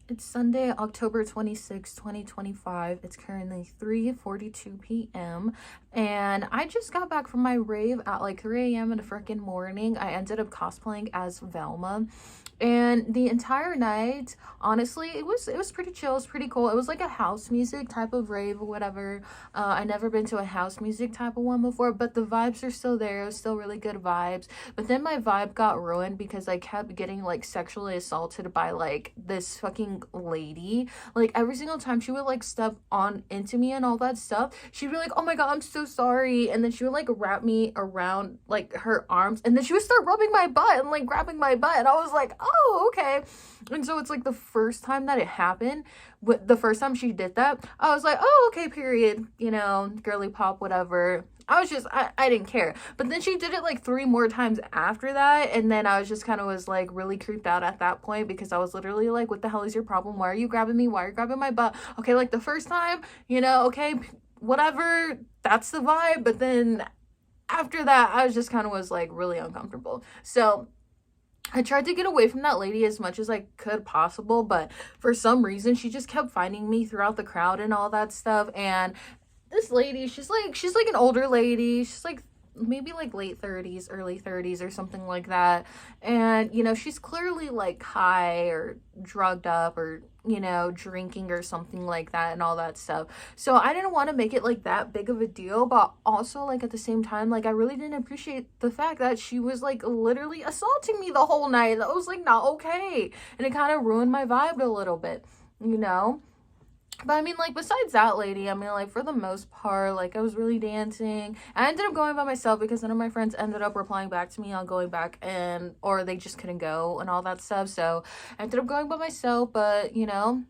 It's Sunday, October 26, 2025. It's currently 3:42 p.m. And I just got back from my rave at like 3 a.m. in the freaking morning. I ended up cosplaying as Velma. And the entire night, honestly, it was pretty chill. It was pretty cool. It was like a house music type of rave or whatever. I never been to a house music type of one before, but the vibes are still there. It was still really good vibes. But then my vibe got ruined because I kept getting like sexually assaulted by like this fucking lady. Like every single time she would like step on into me and all that stuff, she'd be like, "Oh my god, I'm so sorry," and then she would like wrap me around like her arms, and then she would start rubbing my butt and like grabbing my butt, and I was like, "Oh, okay." And so it's like the first time that it happened, the first time she did that, I was like, "Oh, okay, period," girly pop, whatever. I didn't care. But then she did it like three more times after that. And then I was just kind of was like really creeped out at that point because I was literally like, what the hell is your problem? Why are you grabbing me? Why are you grabbing my butt? Okay, like the first time, okay, whatever, that's the vibe. But then after that, I was just kind of was like really uncomfortable. So I tried to get away from that lady as much as I could possible, but for some reason she just kept finding me throughout the crowd and all that stuff. And this lady, she's like an older lady. She's like maybe like late 30s, early 30s or something like that. And she's clearly like high or drugged up or drinking or something like that and all that stuff. So I didn't want to make it like that big of a deal, but also like at the same time, like I really didn't appreciate the fact that she was like literally assaulting me the whole night. That was like not okay. And it kind of ruined my vibe a little bit, you know? But I mean, like, besides that lady, I mean, like, for the most part, like, I was really dancing. I ended up going by myself because none of my friends ended up replying back to me on going back, or they just couldn't go and all that stuff. So I ended up going by myself. But,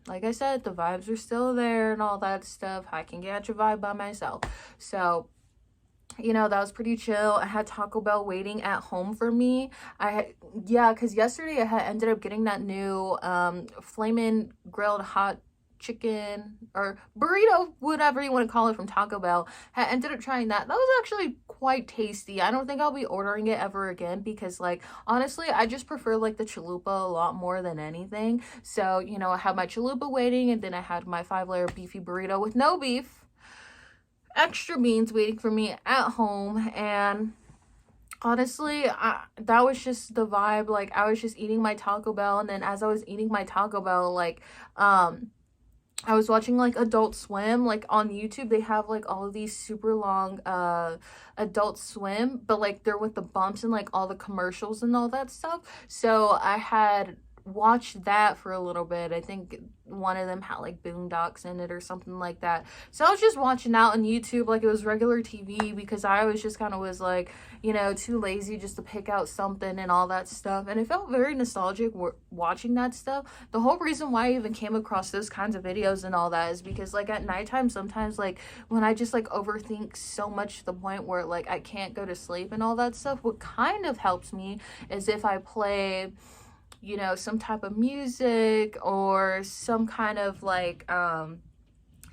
like I said, the vibes are still there and all that stuff. I can get your vibe by myself. So that was pretty chill. I had Taco Bell waiting at home for me. Because yesterday I had ended up getting that new flamin' grilled hot chicken or burrito, whatever you want to call it, from Taco Bell. I ended up trying that. That was actually quite tasty. I don't think I'll be ordering it ever again because, like, honestly, I just prefer like the chalupa a lot more than anything. So, I had my chalupa waiting, and then I had my 5-layer beefy burrito with no beef, extra beans waiting for me at home. And honestly, that was just the vibe. Like, I was just eating my Taco Bell, and then as I was eating my Taco Bell, like, I was watching like Adult Swim. Like on YouTube they have like all of these super long Adult Swim, but like they're with the bumps and like all the commercials and all that stuff. So I had watched that for a little bit. I think one of them had like Boondocks in it or something like that. So I was just watching out on YouTube like it was regular TV because I was just kind of was like, too lazy just to pick out something and all that stuff. And it felt very nostalgic watching that stuff. The whole reason why I even came across those kinds of videos and all that is because like at nighttime sometimes, like when I just like overthink so much to the point where like I can't go to sleep and all that stuff, what kind of helps me is if I play some type of music or some kind of like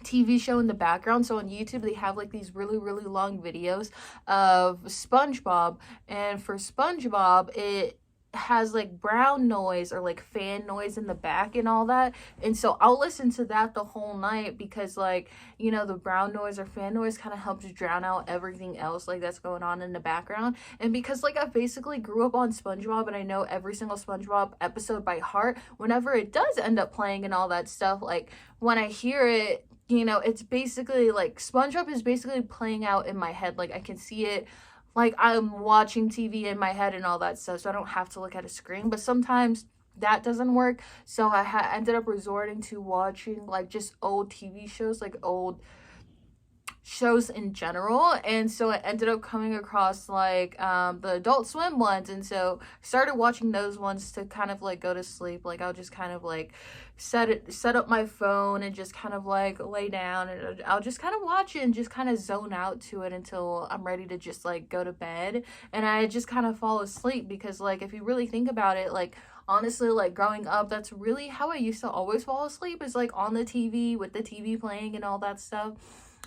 TV show in the background. So on YouTube they have like these really really long videos of SpongeBob, and for SpongeBob it has like brown noise or like fan noise in the back and all that. And so I'll listen to that the whole night because like the brown noise or fan noise kind of helps drown out everything else like that's going on in the background. And because like I basically grew up on SpongeBob and I know every single SpongeBob episode by heart, whenever it does end up playing and all that stuff, like when I hear it, it's basically like SpongeBob is basically playing out in my head. Like I can see it, like I'm watching TV in my head and all that stuff, so I don't have to look at a screen. But sometimes that doesn't work, so I ended up resorting to watching like just old TV shows, like old shows in general. And so I ended up coming across like the Adult Swim ones, and so started watching those ones to kind of like go to sleep. Like I'll just kind of like set up my phone and just kind of like lay down, and I'll just kind of watch it and just kind of zone out to it until I'm ready to just like go to bed. And I just kind of fall asleep because like if you really think about it, like honestly, like growing up, that's really how I used to always fall asleep, is like on the TV with the TV playing and all that stuff.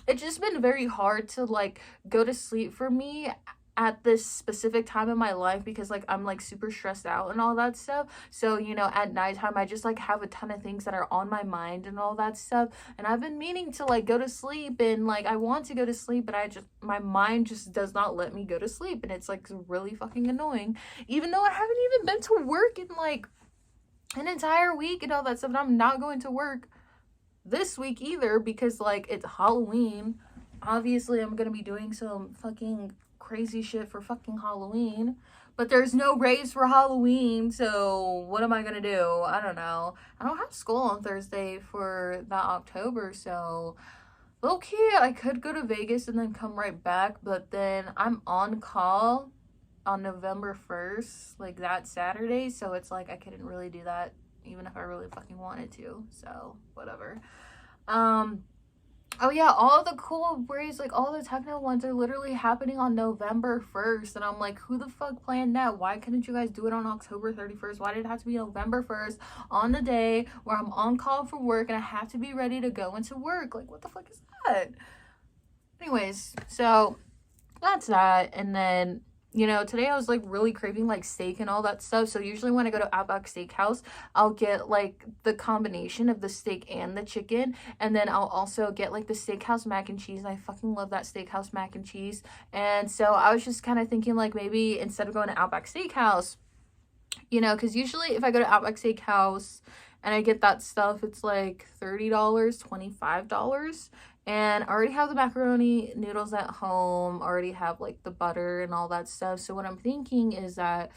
It's just been very hard to like go to sleep for me at this specific time in my life because like I'm like super stressed out and all that stuff. So, you know, at nighttime I just like have a ton of things that are on my mind and all that stuff. And I've been meaning to like go to sleep, and like I want to go to sleep, but my mind just does not let me go to sleep, and it's like really fucking annoying. Even though I haven't even been to work in like an entire week and all that stuff, and I'm not going to work this week either because like it's Halloween. Obviously I'm gonna be doing some fucking crazy shit for fucking Halloween, but there's no raves for Halloween, so what am I gonna do? I don't know. I don't have school on Thursday for that October, so low key I could go to Vegas and then come right back, but then I'm on call on November 1st, like that Saturday, so it's like I couldn't really do that even if I really fucking wanted to, so whatever. Oh yeah, all the cool raves, like all the techno ones are literally happening on November 1st, and I'm like, who the fuck planned that? Why couldn't you guys do it on October 31st? Why did it have to be November 1st on the day where I'm on call for work and I have to be ready to go into work? Like, what the fuck is that? Anyways, so that's that. And then, you know, today I was like really craving like steak and all that stuff. So usually when I go to Outback Steakhouse, I'll get like the combination of the steak and the chicken. And then I'll also get like the steakhouse mac and cheese. And I fucking love that steakhouse mac and cheese. And so I was just kind of thinking like maybe instead of going to Outback Steakhouse, you know, because usually if I go to Outback Steakhouse and I get that stuff, it's like $30, $25. And I already have the macaroni noodles at home, already have like the butter and all that stuff. So what I'm thinking is that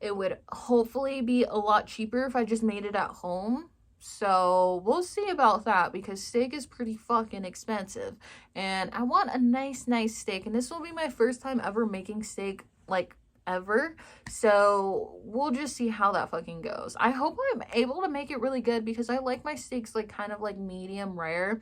it would hopefully be a lot cheaper if I just made it at home. So we'll see about that because steak is pretty fucking expensive. And I want a nice steak. And this will be my first time ever making steak, like ever. So we'll just see how that fucking goes. I hope I'm able to make it really good because I like my steaks like kind of like medium rare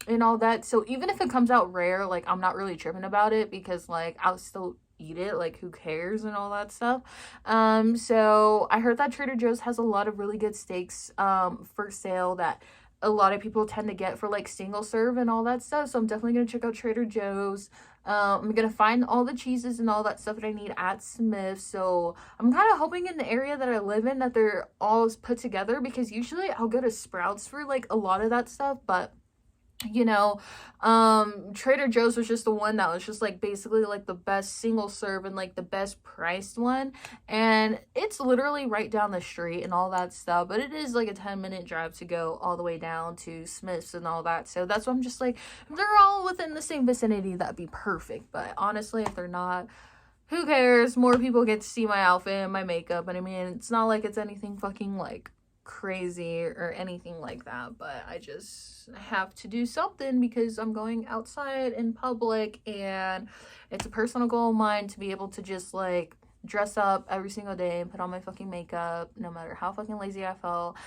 and all that. So even if it comes out rare, like I'm not really tripping about it because like I'll still eat it, like who cares and all that stuff. So I heard that Trader Joe's has a lot of really good steaks for sale that a lot of people tend to get for like single serve and all that stuff. So I'm definitely gonna check out Trader Joe's. I'm gonna find all the cheeses and all that stuff that I need at Smith's. So I'm kind of hoping in the area that I live in that they're all put together because usually I'll go to Sprouts for like a lot of that stuff, but you know, Trader Joe's was just the one that was just like basically like the best single serve and like the best priced one, and it's literally right down the street and all that stuff, but it is like a 10-minute drive to go all the way down to Smith's and all that. So that's why I'm just like, if they're all within the same vicinity, that'd be perfect. But honestly, if they're not, who cares? More people get to see my outfit and my makeup, and I mean, it's not like it's anything fucking like crazy or anything like that, but I just have to do something because I'm going outside in public, and it's a personal goal of mine to be able to just like dress up every single day and put on my fucking makeup no matter how fucking lazy I felt.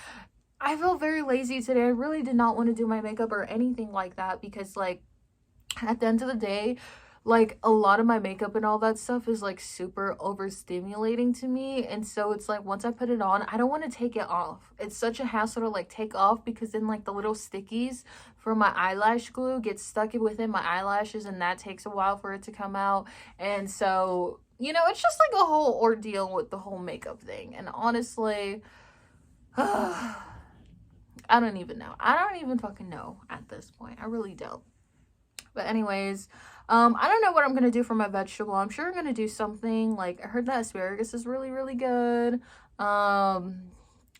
I felt very lazy today. I really did not want to do my makeup or anything like that because like at the end of the day, like a lot of my makeup and all that stuff is like super overstimulating to me, and so it's like once I put it on, I don't want to take it off. It's such a hassle to like take off because then like the little stickies from my eyelash glue get stuck within my eyelashes, and that takes a while for it to come out. And so, you know, it's just like a whole ordeal with the whole makeup thing. And honestly, I don't even know. I don't even fucking know at this point. I really don't. But anyways, I don't know what I'm gonna do for my vegetable. I'm sure I'm gonna do something like, I heard that asparagus is really good. Because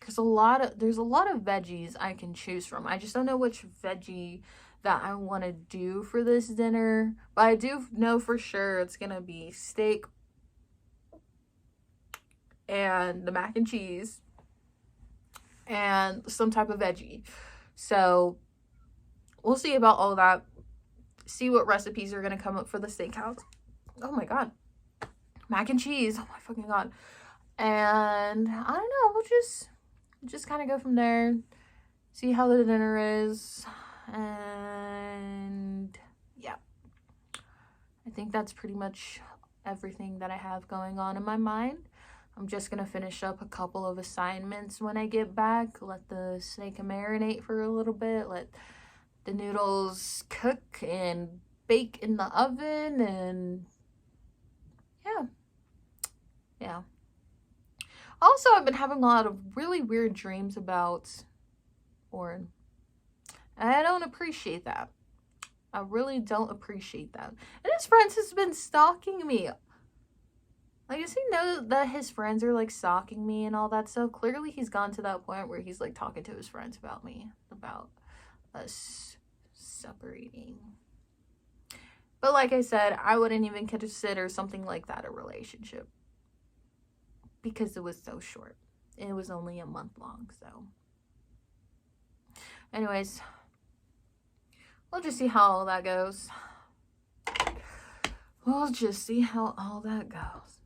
there's a lot of veggies I can choose from. I just don't know which veggie that I want to do for this dinner, but I do know for sure it's gonna be steak and the mac and cheese and some type of veggie. So we'll see about all that. See what recipes are gonna come up for the steakhouse. Oh my god, mac and cheese, oh my fucking god. And I don't know, we'll just kind of go from there, see how the dinner is, and yeah, I think that's pretty much everything that I have going on in my mind. I'm just gonna finish up a couple of assignments when I get back, let the steak marinate for a little bit, let the noodles cook and bake in the oven, and Yeah. Also, I've been having a lot of really weird dreams about Oren. I don't appreciate that. I really don't appreciate that. And his friends has been stalking me. Like, does he know that his friends are, like, stalking me and all that stuff? Clearly, he's gone to that point where he's, like, talking to his friends about me. About us separating. But like I said, I wouldn't even consider something like that a relationship. Because it was so short. It was only a month long, so. Anyways, we'll just see how all that goes. We'll just see how all that goes.